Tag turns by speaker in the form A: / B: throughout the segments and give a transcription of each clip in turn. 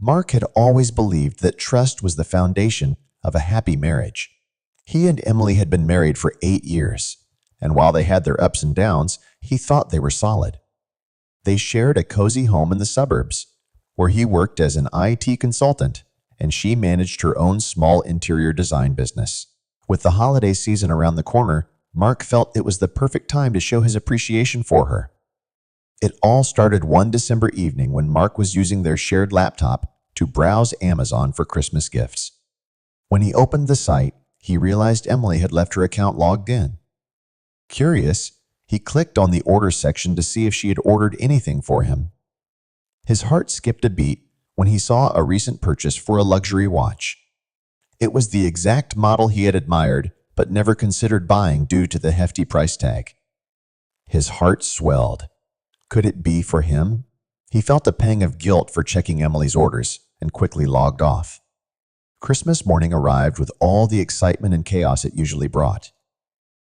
A: Mark had always believed that trust was the foundation of a happy marriage. He and Emily had been married for 8 years, and while they had their ups and downs, he thought they were solid. They shared a cozy home in the suburbs, where he worked as an IT consultant and she managed her own small interior design business. With the holiday season around the corner, Mark felt it was the perfect time to show his appreciation for her. It all started one December evening when Mark was using their shared laptop to browse Amazon for Christmas gifts. When he opened the site, he realized Emily had left her account logged in. Curious, he clicked on the order section to see if she had ordered anything for him. His heart skipped a beat when he saw a recent purchase for a luxury watch. It was the exact model he had admired but never considered buying due to the hefty price tag. His heart swelled. Could it be for him? He felt a pang of guilt for checking Emily's orders and quickly logged off. Christmas morning arrived with all the excitement and chaos it usually brought.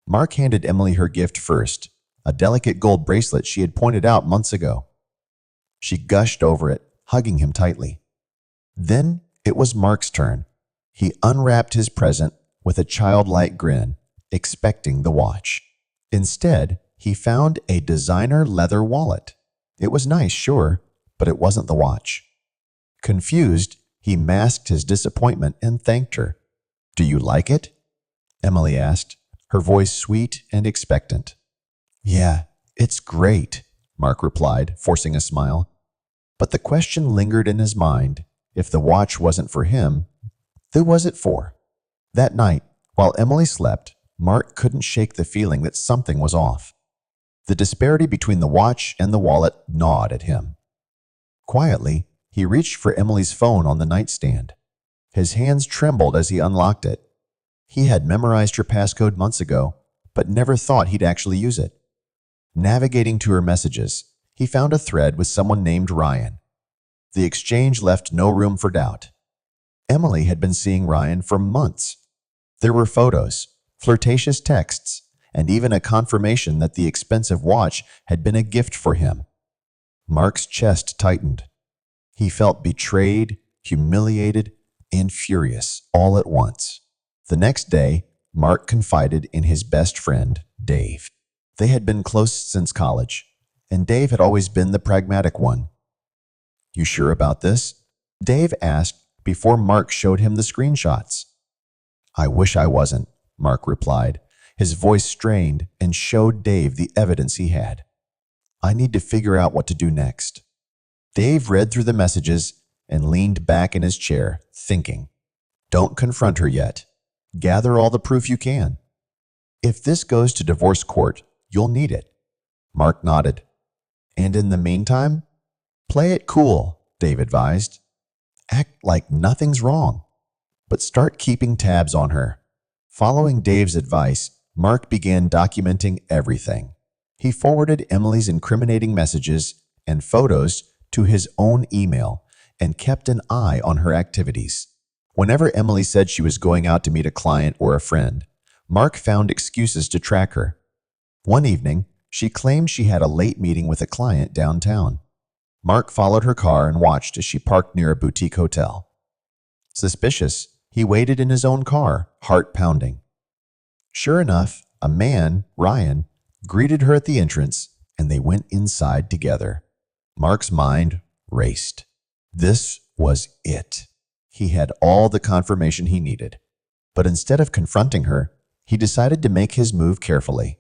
A: Mark handed Emily her gift first, a delicate gold bracelet she had pointed out months ago. She gushed over it, hugging him tightly. Then it was Mark's turn. He unwrapped his present with a childlike grin, expecting the watch. Instead, he found a designer leather wallet. It was nice, sure, but it wasn't the watch. Confused, he masked his disappointment and thanked her. "Do you like it?" Emily asked, her voice sweet and expectant. "Yeah, it's great," Mark replied, forcing a smile. But the question lingered in his mind. If the watch wasn't for him, who was it for? That night, while Emily slept, Mark couldn't shake the feeling that something was off. The disparity between the watch and the wallet gnawed at him. Quietly, he reached for Emily's phone on the nightstand. His hands trembled as he unlocked it. He had memorized her passcode months ago, but never thought he'd actually use it. Navigating to her messages, he found a thread with someone named Ryan. The exchange left no room for doubt. Emily had been seeing Ryan for months. There were photos, flirtatious texts, and even a confirmation that the expensive watch had been a gift for him. Mark's chest tightened. He felt betrayed, humiliated, and furious all at once. The next day, Mark confided in his best friend, Dave. They had been close since college, and Dave had always been the pragmatic one. "You sure about this?" Dave asked before Mark showed him the screenshots. "I wish I wasn't," Mark replied. His voice strained and showed Dave the evidence he had. "I need to figure out what to do next." Dave read through the messages and leaned back in his chair, thinking. "Don't confront her yet. Gather all the proof you can. If this goes to divorce court, you'll need it." Mark nodded. "And in the meantime, play it cool," Dave advised. "Act like nothing's wrong, but start keeping tabs on her." Following Dave's advice, Mark began documenting everything. He forwarded Emily's incriminating messages and photos to his own email and kept an eye on her activities. Whenever Emily said she was going out to meet a client or a friend, Mark found excuses to track her. One evening, she claimed she had a late meeting with a client downtown. Mark followed her car and watched as she parked near a boutique hotel. Suspicious, he waited in his own car, heart pounding. Sure enough, a man, Ryan, greeted her at the entrance, and they went inside together. Mark's mind raced. This was it. He had all the confirmation he needed. But instead of confronting her, he decided to make his move carefully.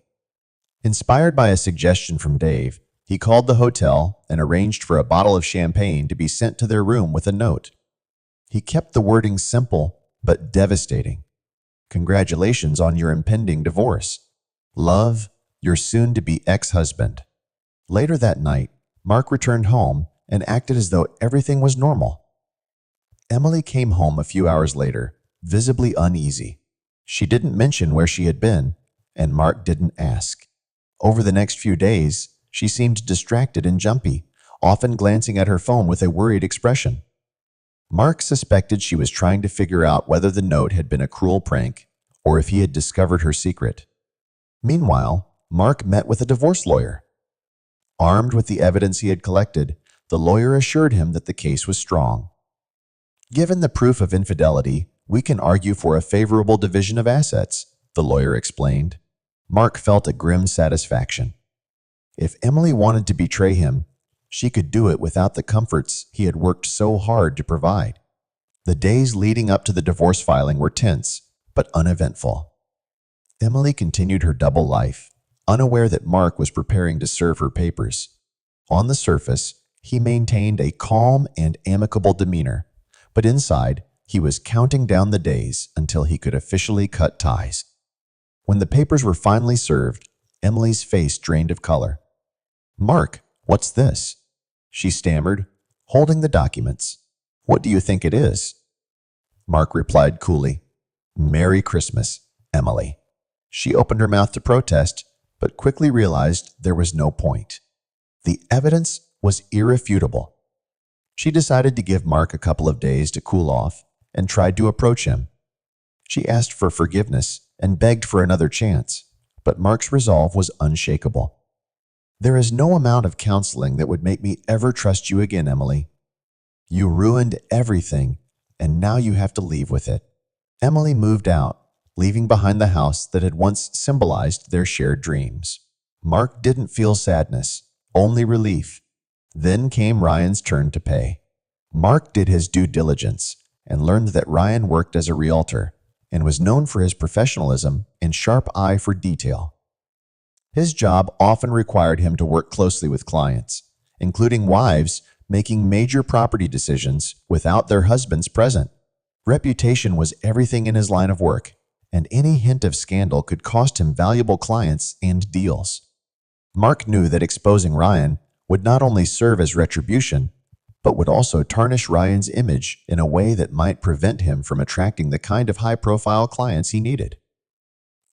A: Inspired by a suggestion from Dave, he called the hotel and arranged for a bottle of champagne to be sent to their room with a note. He kept the wording simple but devastating. "Congratulations on your impending divorce. Love, your soon-to-be ex-husband." Later that night, Mark returned home and acted as though everything was normal. Emily came home a few hours later, visibly uneasy. She didn't mention where she had been, and Mark didn't ask. Over the next few days, she seemed distracted and jumpy, often glancing at her phone with a worried expression. Mark suspected she was trying to figure out whether the note had been a cruel prank or if he had discovered her secret. Meanwhile, Mark met with a divorce lawyer. Armed with the evidence he had collected, the lawyer assured him that the case was strong. Given the proof of infidelity, we can argue for a favorable division of assets, the lawyer explained. Mark felt a grim satisfaction. If Emily wanted to betray him, she could do it without the comforts he had worked so hard to provide. The days leading up to the divorce filing were tense, but uneventful. Emily continued her double life, unaware that Mark was preparing to serve her papers. On the surface, he maintained a calm and amicable demeanor, but inside, he was counting down the days until he could officially cut ties. When the papers were finally served, Emily's face drained of color. "Mark, what's this?" she stammered, holding the documents. "What do you think it is?" Mark replied coolly, "Merry Christmas, Emily." She opened her mouth to protest, but quickly realized there was no point. The evidence was irrefutable. She decided to give Mark a couple of days to cool off and tried to approach him. She asked for forgiveness and begged for another chance, but Mark's resolve was unshakable. "There is no amount of counseling that would make me ever trust you again, Emily. You ruined everything, and now you have to leave with it." Emily moved out, leaving behind the house that had once symbolized their shared dreams. Mark didn't feel sadness, only relief. Then came Ryan's turn to pay. Mark did his due diligence and learned that Ryan worked as a realtor and was known for his professionalism and sharp eye for detail. His job often required him to work closely with clients, including wives making major property decisions without their husbands present. Reputation was everything in his line of work, and any hint of scandal could cost him valuable clients and deals. Mark knew that exposing Ryan would not only serve as retribution, but would also tarnish Ryan's image in a way that might prevent him from attracting the kind of high-profile clients he needed.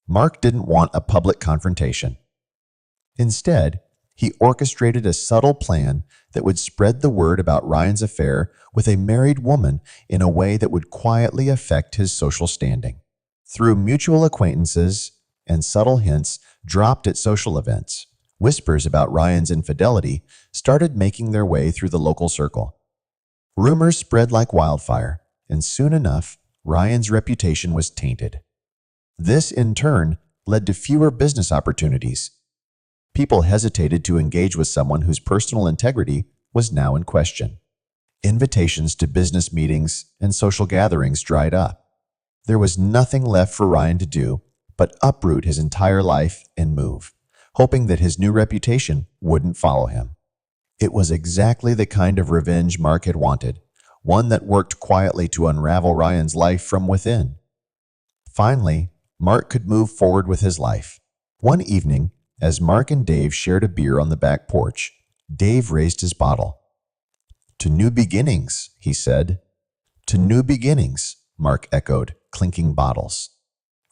A: Mark didn't want a public confrontation. Instead, he orchestrated a subtle plan that would spread the word about Ryan's affair with a married woman in a way that would quietly affect his social standing. Through mutual acquaintances and subtle hints dropped at social events, whispers about Ryan's infidelity started making their way through the local circle. Rumors spread like wildfire, and soon enough, Ryan's reputation was tainted. This, in turn, led to fewer business opportunities. People hesitated to engage with someone whose personal integrity was now in question. Invitations to business meetings and social gatherings dried up. There was nothing left for Ryan to do but uproot his entire life and move, hoping that his new reputation wouldn't follow him. It was exactly the kind of revenge Mark had wanted, one that worked quietly to unravel Ryan's life from within. Finally, Mark could move forward with his life. One evening, as Mark and Dave shared a beer on the back porch, Dave raised his bottle. "To new beginnings," he said. "To new beginnings," Mark echoed, clinking bottles.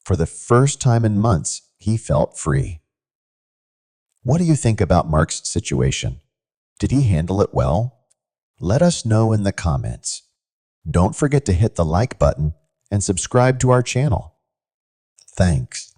A: For the first time in months, he felt free. What do you think about Mark's situation? Did he handle it well? Let us know in the comments. Don't forget to hit the like button and subscribe to our channel. Thanks.